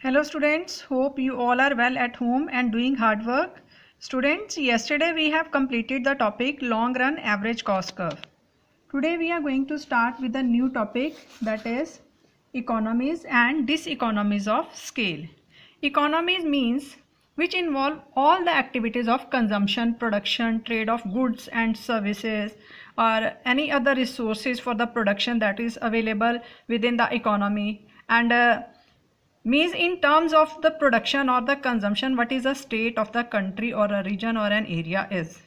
Hello students, hope you all are well at home and doing hard work. Students, yesterday we have completed the topic long run average cost curve. Today we are going to start with a new topic, that is economies and diseconomies of scale. Economies means which involve all the activities of consumption, production, trade of goods and services, or any other resources for the production that is available within the economy, and means in terms of the production or the consumption, what is the state of the country or a region or an area is.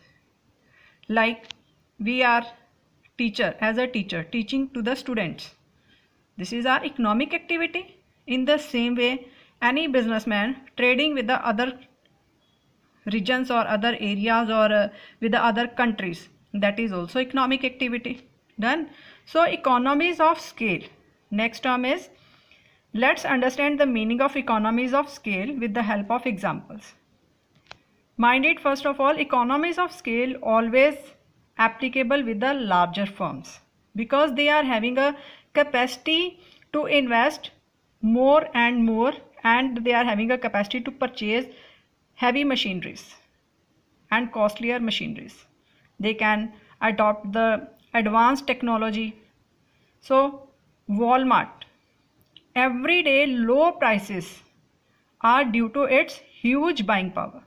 Like we are as a teacher teaching to the students, this is our economic activity. In the same way, any businessman trading with the other regions or other areas or with the other countries, that is also economic activity. Done. So economies of scale. Next term is, let's understand the meaning of economies of scale with the help of examples. Mind it, first of all, economies of scale always applicable with the larger firms because they are having a capacity to invest more and more, and they are having a capacity to purchase heavy machineries and costlier machineries. They can adopt the advanced technology. So Walmart, everyday low prices are due to its huge buying power.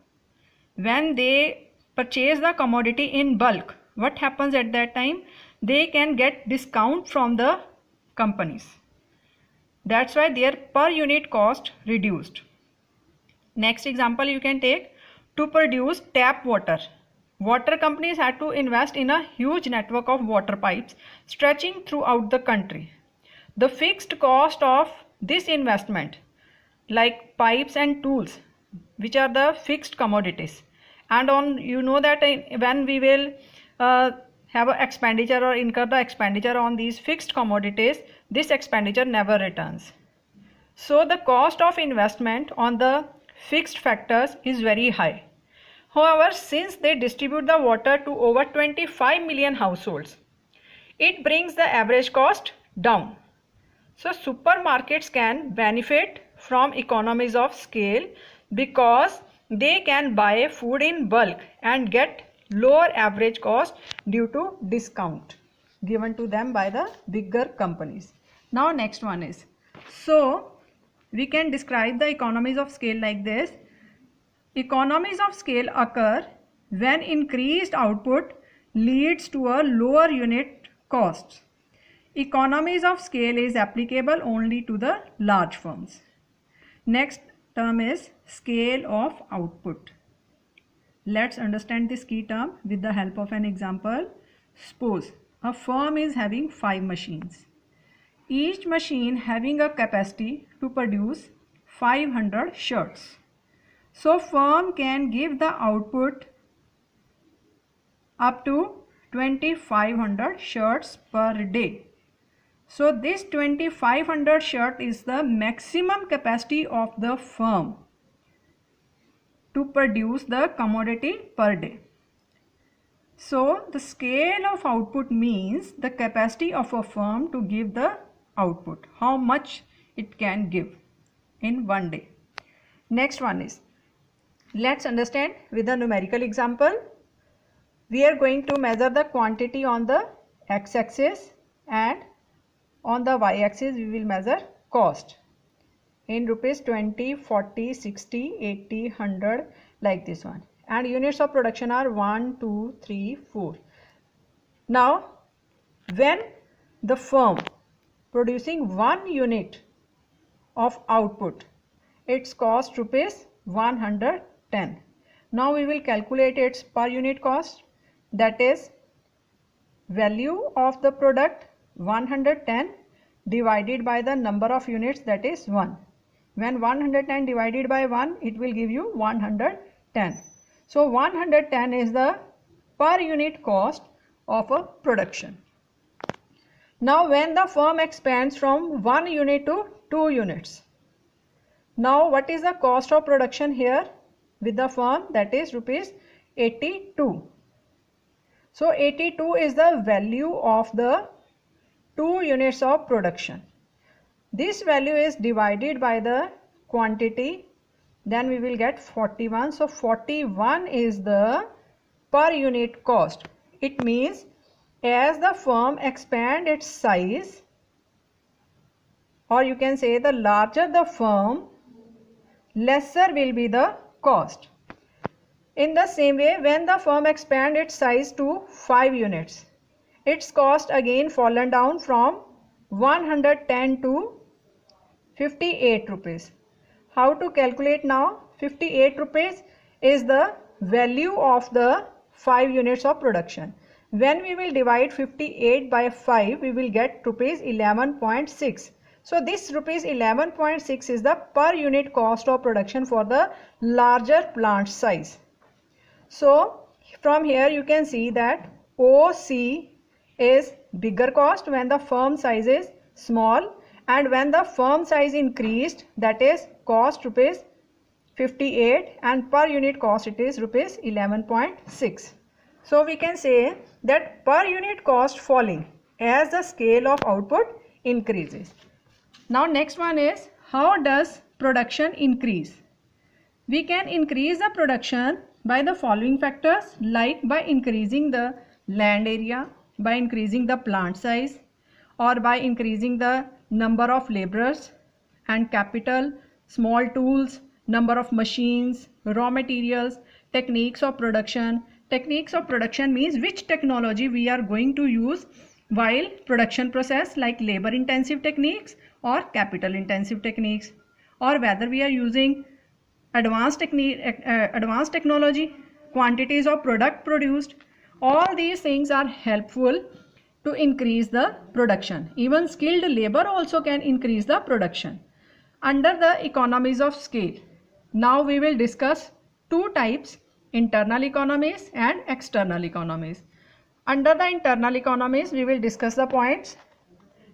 When they purchase the commodity in bulk, what happens at that time? They can get discount from the companies. That's why their per unit cost reduced. Next example you can take, to produce tap water. Water companies had to invest in a huge network of water pipes stretching throughout the country. The fixed cost of this investment, like pipes and tools, which are the fixed commodities, and on you know that when we will have an expenditure or incur the expenditure on these fixed commodities, this expenditure never returns. So the cost of investment on the fixed factors is very high. However, since they distribute the water to over 25 million households, it brings the average cost down. So supermarkets can benefit from economies of scale because they can buy food in bulk and get lower average cost due to discount given to them by the bigger companies. Now next one is, so we can describe the economies of scale like this. Economies of scale occur when increased output leads to a lower unit cost. Economies of scale is applicable only to the large firms. Next term is scale of output. Let's understand this key term with the help of an example. Suppose a firm is having 5 machines. Each machine having a capacity to produce 500 shirts. So firm can give the output up to 2500 shirts per day. So this 2500 shirt is the maximum capacity of the firm to produce the commodity per day. So the scale of output means the capacity of a firm to give the output, how much it can give in one day. Next one is, let's understand with a numerical example. We are going to measure the quantity on the x-axis, and on the y-axis we will measure cost in rupees 20, 40, 60, 80, 100, like this one. And units of production are 1, 2, 3, 4. Now when the firm producing 1 unit of output, its cost rupees 110. Now we will calculate its per unit cost, that is value of the product 110 divided by the number of units, that is 1. When 110 divided by 1, it will give you 110. So 110 is the per unit cost of a production. Now when the firm expands from 1 unit to 2 units, now what is the cost of production here with the firm? That is rupees 82. So 82 is the value of the 2 units of production. This value is divided by the quantity, then we will get 41. So 41 is the per unit cost. It means as the firm expand its size, or you can say the larger the firm, lesser will be the cost. In the same way, when the firm expand its size to 5 units, its cost again fallen down from 110 to 58 rupees. How to calculate now? 58 rupees is the value of the 5 units of production. When we will divide 58 by 5, we will get rupees 11.6. So this rupees 11.6 is the per unit cost of production for the larger plant size. So from here you can see that OC is bigger cost when the firm size is small, and when the firm size increased, that is cost rupees 58 and per unit cost it is rupees 11.6. So we can say that per unit cost falling as the scale of output increases. Now next one is, how does production increase? We can increase the production by the following factors, like by increasing the land area, by increasing the plant size, or by increasing the number of laborers and capital, small tools, number of machines, raw materials, techniques of production. Techniques of production means which technology we are going to use while production process, like labor intensive techniques or capital intensive techniques, or whether we are using advanced technology, quantities of product produced. All these things are helpful to increase the production. Even skilled labor also can increase the production. Under the economies of scale, now we will discuss two types, internal economies and external economies. Under the internal economies, we will discuss the points: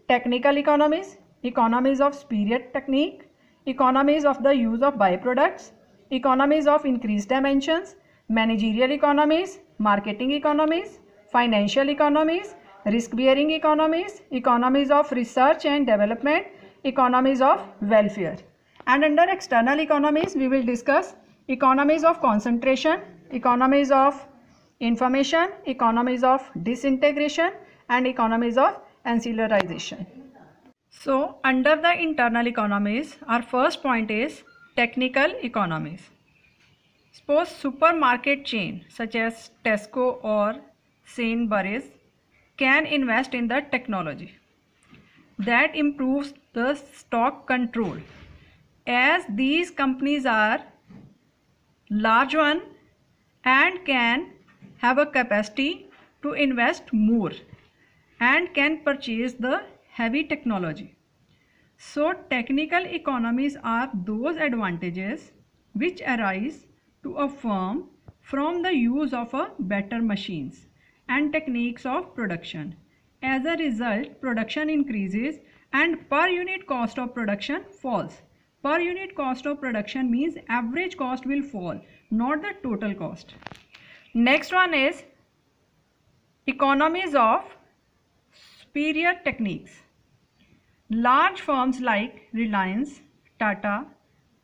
technical economies, economies of superior technique, economies of the use of byproducts, economies of increased dimensions, managerial economies, marketing economies, financial economies, risk-bearing economies, economies of research and development, economies of welfare. And under external economies, we will discuss economies of concentration, economies of information, economies of disintegration, and economies of ancillarization. So under the internal economies, our first point is technical economies. Suppose supermarket chain such as Tesco or Sainsbury's can invest in the technology that improves the stock control. As these companies are large one and can have a capacity to invest more and can purchase the heavy technology. So technical economies are those advantages which arise to a firm from the use of a better machines and techniques of production. As a result, production increases and per unit cost of production falls. Per unit cost of production means average cost will fall, not the total cost. Next one is economies of superior techniques. Large firms like Reliance, Tata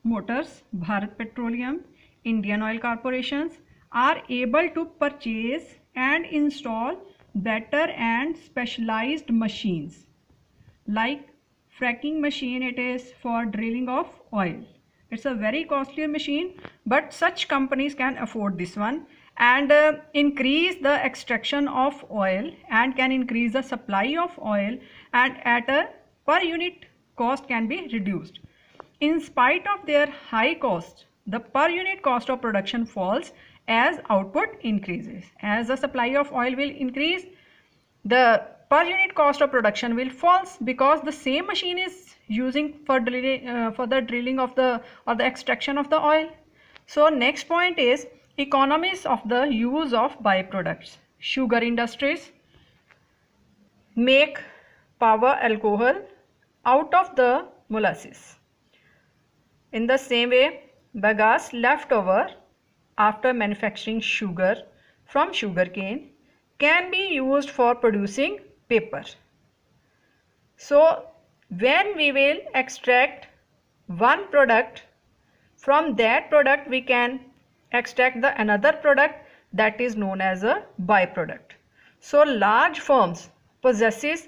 Motors, Bharat Petroleum, Indian Oil Corporations are able to purchase and install better and specialized machines, like fracking machine. It is for drilling of oil. It's a very costly machine, but such companies can afford this one and increase the extraction of oil and can increase the supply of oil, and at a per unit cost can be reduced. In spite of their high cost, the per unit cost of production falls as output increases. As the supply of oil will increase, the per unit cost of production will fall, because the same machine is using for the drilling of the extraction of the oil. So next point is economies of the use of byproducts. Sugar industries make power alcohol out of the molasses. In the same way, bagasse left over after manufacturing sugar from sugarcane can be used for producing paper. So when we will extract one product, from that product we can extract the another product, that is known as a byproduct. So large firms possesses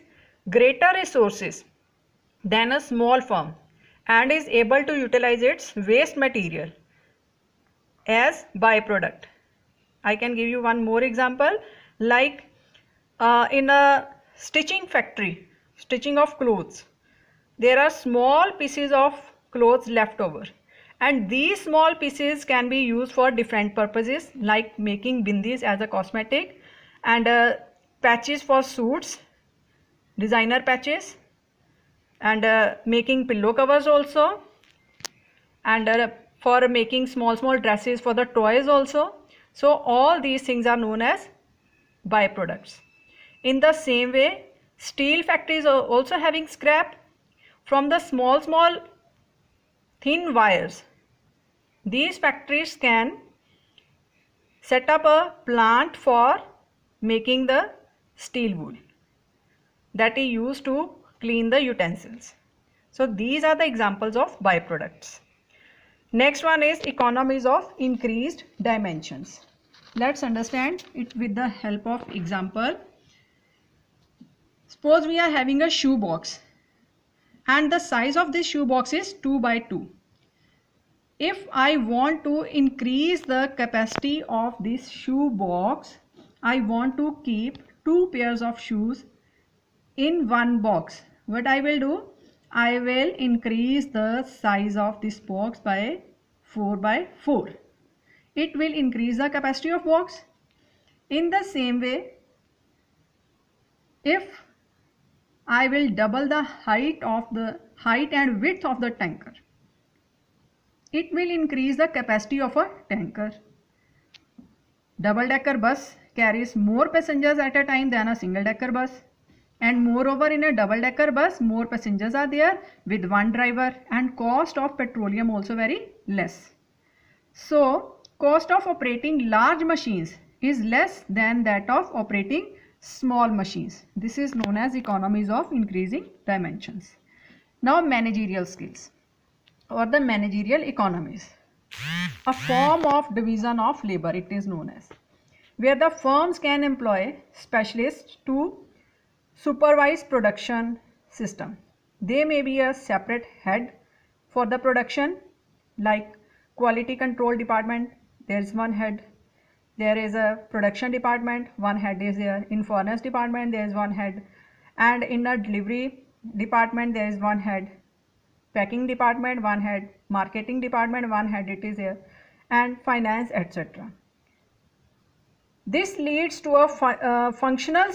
greater resources than a small firm and is able to utilize its waste material as byproduct. I can give you one more example, like in a stitching factory, stitching of clothes, there are small pieces of clothes left over, and these small pieces can be used for different purposes, like making bindis as a cosmetic, and patches for suits, designer patches, and making pillow covers also, and for making small dresses for the toys also. So all these things are known as byproducts. In the same way, steel factories are also having scrap from the small thin wires. These factories can set up a plant for making the steel wool that is used to clean the utensils. So these are the examples of byproducts. Next one is economies of increased dimensions. Let's understand it with the help of example. Suppose we are having a shoe box and the size of this shoe box is 2 by 2. If I want to increase the capacity of this shoe box, I want to keep 2 pairs of shoes in one box. What I will do? I will increase the size of this box by 4 by 4. It will increase the capacity of box. In the same way, if I will double the height and width of the tanker, it will increase the capacity of a tanker. Double-decker bus carries more passengers at a time than a single-decker bus. And moreover, in a double-decker bus, more passengers are there with one driver, and cost of petroleum also very less. So, cost of operating large machines is less than that of operating small machines. This is known as economies of increasing dimensions. Now, managerial skills or the managerial economies. A form of division of labor, it is known as, where the firms can employ specialists to supervise production system. They may be a separate head for the production, like quality control department, there is one head. There is a production department, one head is there. In furnace department there is one head, and in a delivery department there is one head. Packing department one head, marketing department one head, it is there, and finance, etc. This leads to a functional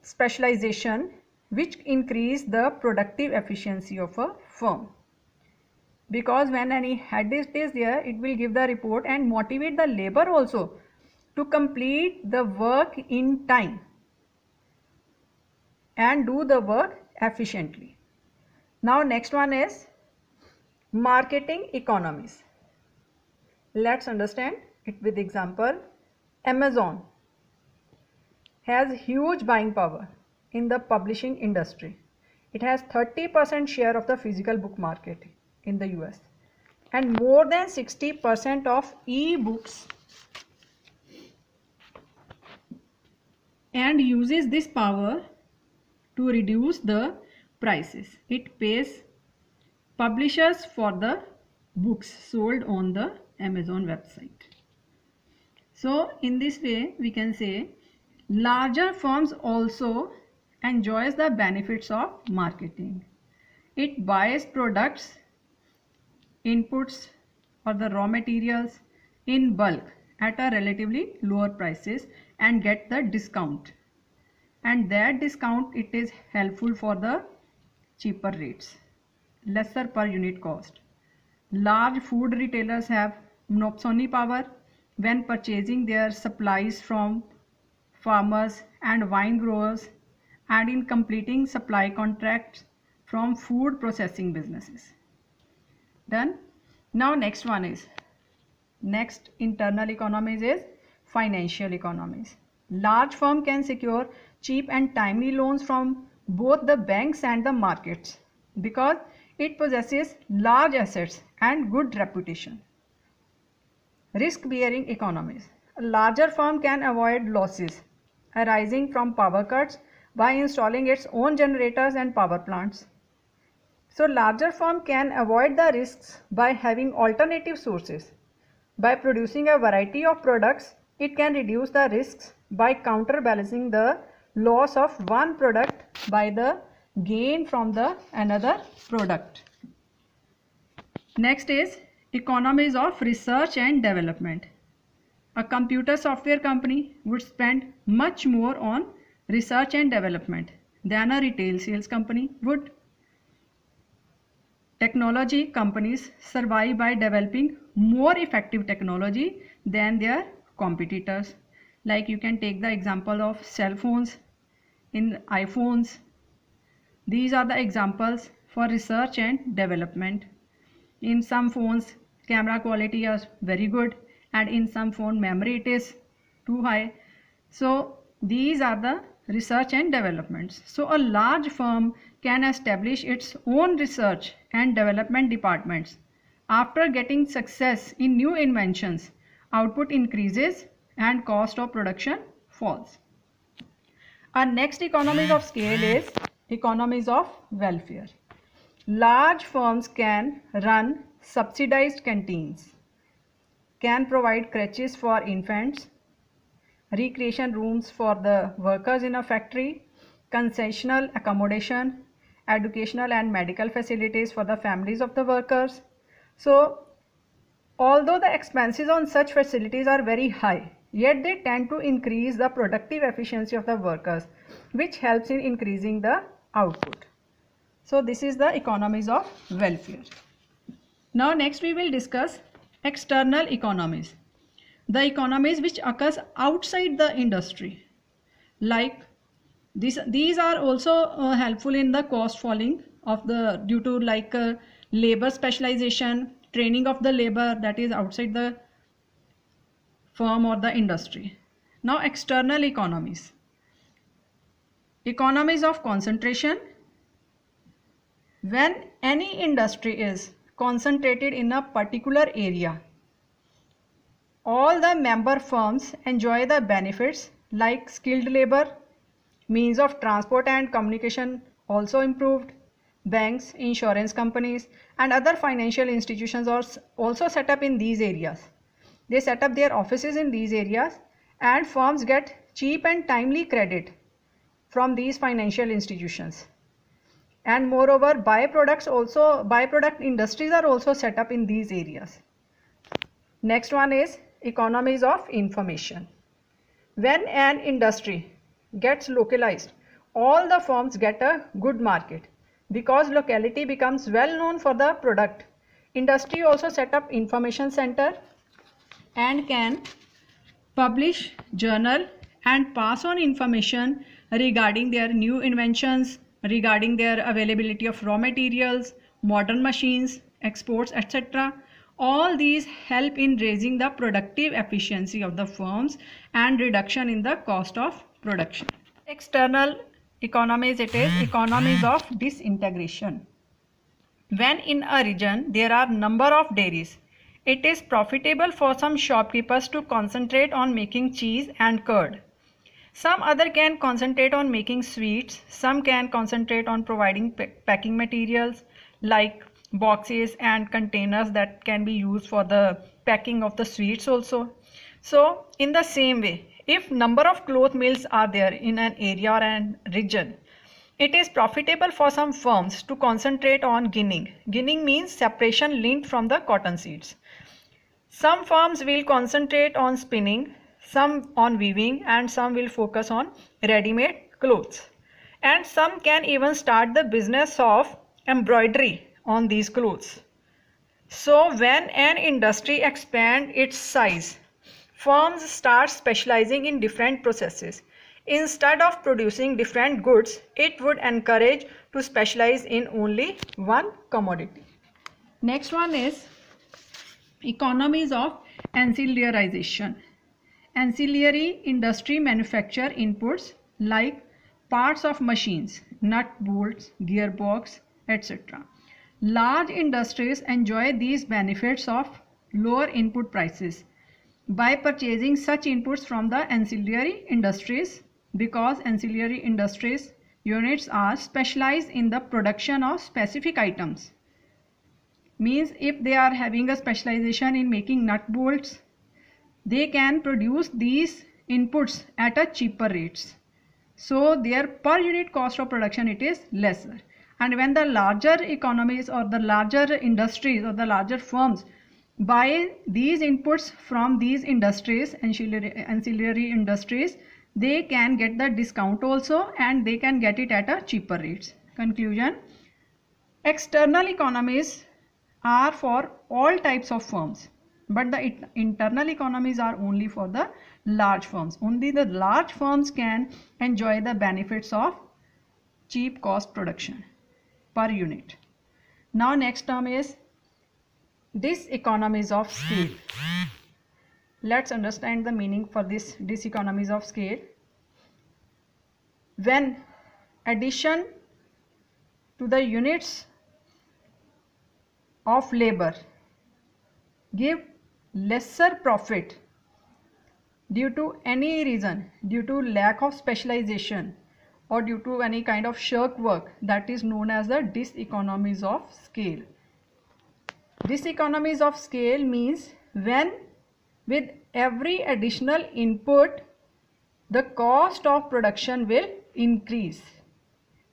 specialization which increase the productive efficiency of a firm, because when any head is there, it will give the report and motivate the labor also to complete the work in time and do the work efficiently. Now next one is marketing economies. Let's understand it with example. Amazon has huge buying power in the publishing industry. It has 30% share of the physical book market in the US, and more than 60% of e-books, and uses this power to reduce the prices. It pays publishers for the books sold on the Amazon website. So in this way we can say larger firms also enjoys the benefits of marketing. It buys products, inputs or the raw materials in bulk at a relatively lower prices and get the discount, and that discount it is helpful for the cheaper rates, lesser per unit cost. Large food retailers have monopoly power when purchasing their supplies from farmers and wine growers, and in completing supply contracts from food processing businesses. Done. Now next one is, next internal economies is financial economies. Large firm can secure cheap and timely loans from both the banks and the markets, because It possesses large assets and good reputation. Risk-bearing economies. A larger firm can avoid losses arising from power cuts by installing its own generators and power plants. So larger firm can avoid the risks by having alternative sources. By producing a variety of products, it can reduce the risks by counterbalancing the loss of one product by the gain from the another product. Next is economies of research and development. A computer software company would spend much more on research and development than a retail sales company would. Technology companies survive by developing more effective technology than their competitors. Like you can take the example of cell phones, in iPhones. These are the examples for research and development. In some phones, camera quality is very good, and in some phone memory it is too high. So these are the research and developments. So a large firm can establish its own research and development departments. After getting success in new inventions, output increases and cost of production falls. Our next economies of scale is economies of welfare. Large firms can run subsidized canteens, can provide crèches for infants, recreation rooms for the workers in a factory, concessional accommodation, educational and medical facilities for the families of the workers. So, although the expenses on such facilities are very high, yet they tend to increase the productive efficiency of the workers, which helps in increasing the output. So, this is the economies of welfare. Now, next we will discuss external economies. The economies which occurs outside the industry, like these are also helpful in the cost falling of the due to like labor specialization, training of the labor that is outside the firm or the industry. Now external economies. Economies of concentration. When any industry is concentrated in a particular area, all the member firms enjoy the benefits like skilled labor, means of transport and communication also improved, banks, insurance companies and other financial institutions are also set up in these areas. They set up their offices in these areas and firms get cheap and timely credit from these financial institutions. And moreover, byproduct industries are also set up in these areas. Next one is economies of information. When an industry gets localized, all the firms get a good market because locality becomes well known for the product. Industry also set up information center and can publish journal and pass on information regarding their new inventions, regarding their availability of raw materials, modern machines, exports, etc. All these help in raising the productive efficiency of the firms and reduction in the cost of production. External economies, it is economies of disintegration. When in a region there are number of dairies, it is profitable for some shopkeepers to concentrate on making cheese and curd. Some other can concentrate on making sweets, some can concentrate on providing packing materials like boxes and containers that can be used for the packing of the sweets also. So in the same way, if number of cloth mills are there in an area or an region, it is profitable for some firms to concentrate on ginning. Ginning means separation lint from the cotton seeds. Some firms will concentrate on spinning, some on weaving, and some will focus on ready-made clothes. And some can even start the business of embroidery on these clothes. So when an industry expands its size, firms start specializing in different processes. Instead of producing different goods, it would encourage to specialize in only one commodity. Next one is economies of ancillarization. Ancillary industry manufacture inputs like parts of machines, nut, bolts, gearbox, etc. Large industries enjoy these benefits of lower input prices by purchasing such inputs from the ancillary industries, because ancillary industries units are specialized in the production of specific items. Means if they are having a specialization in making nut bolts, they can produce these inputs at a cheaper rates, so their per unit cost of production it is lesser. And when the larger economies or the larger industries or the larger firms buy these inputs from these industries, ancillary industries, they can get the discount also, and they can get it at a cheaper rates. Conclusion: external economies are for all types of firms, but the internal economies are only for the large firms. Only the large firms can enjoy the benefits of cheap cost production per unit. Now next term is diseconomies of scale. Let's understand the meaning for this diseconomies of scale. When addition to the units of labor give lesser profit due to any reason, due to lack of specialization or due to any kind of shirk work, that is known as the diseconomies of scale. Diseconomies of scale means when with every additional input the cost of production will increase,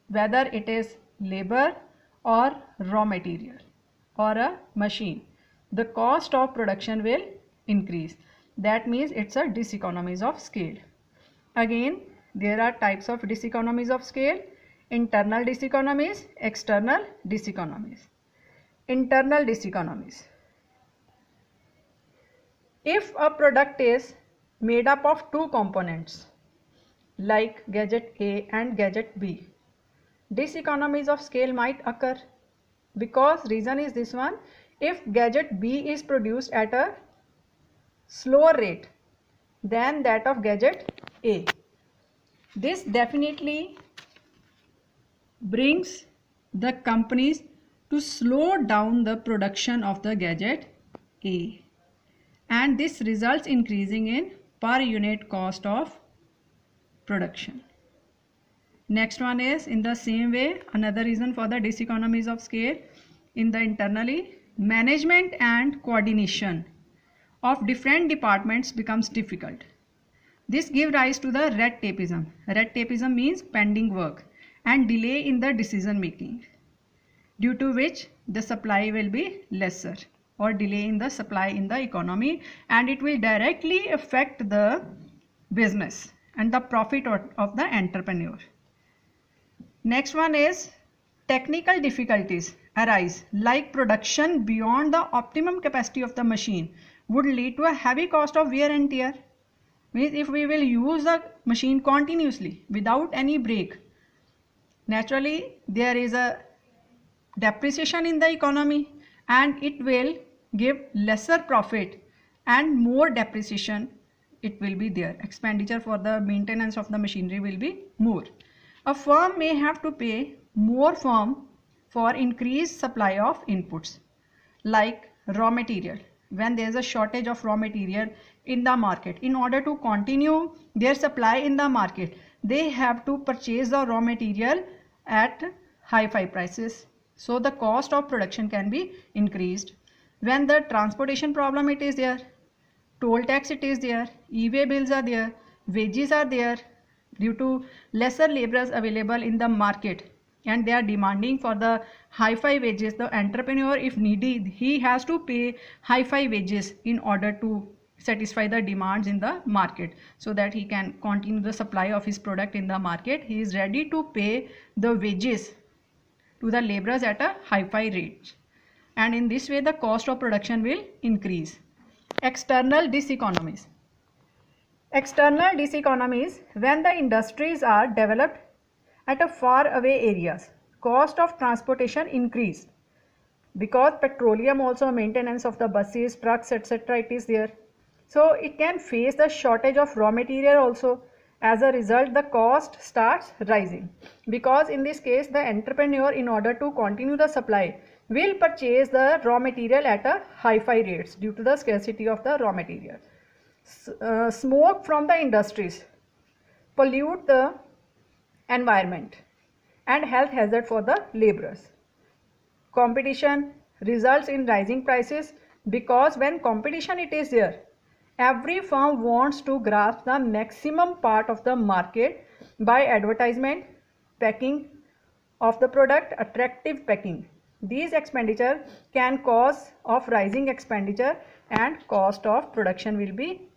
whether it is labor or raw material or a machine, the cost of production will increase. That means it's a diseconomies of scale. Again, there are types of diseconomies of scale: internal diseconomies, external diseconomies. Internal diseconomies: if a product is made up of two components like gadget A and gadget B, diseconomies of scale might occur, because reason is this one: if gadget B is produced at a slower rate than that of gadget A, this definitely brings the companies to slow down the production of the gadget A, and this results increasing in per unit cost of production. Next one is, in the same way, another reason for the diseconomies of scale in the internally, management and coordination of different departments becomes difficult. This gives rise to the red tapeism. Red tapeism means pending work and delay in the decision making, due to which the supply will be lesser or delay in the supply in the economy, and it will directly affect the business and the profit of the entrepreneur. Next one is technical difficulties arise, like production beyond the optimum capacity of the machine would lead to a heavy cost of wear and tear. Means if we will use the machine continuously without any break, naturally there is a depreciation in the economy, and it will give lesser profit and more depreciation it will be there. Expenditure for the maintenance of the machinery will be more. A firm may have to pay more for increased supply of inputs like raw material. When there is a shortage of raw material in the market, in order to continue their supply in the market, they have to purchase the raw material at high-fi prices, so the cost of production can be increased. When the transportation problem it is there, toll tax it is there, e-way bills are there, wages are there, due to lesser laborers available in the market, and they are demanding for the high-fi wages. The entrepreneur, if needy, he has to pay high-fi wages in order to satisfy the demands in the market, so that he can continue the supply of his product in the market. He is ready to pay the wages to the laborers at a high-fi rate, and in this way the cost of production will increase. External diseconomies. External diseconomies: when the industries are developed at a far away areas, cost of transportation increase, because petroleum also, maintenance of the buses, trucks, etc. it is there, so it can face the shortage of raw material also, As a result, the cost starts rising, because in this case the entrepreneur, in order to continue the supply, will purchase the raw material at a high-fi rates due to the scarcity of the raw material. Smoke from the industries pollute the environment and health hazard for the laborers. Competition results in rising prices, because when competition it is there, every firm wants to grasp the maximum part of the market by advertisement, packing of the product, attractive packing. These expenditure can cause of rising expenditure, and cost of production will be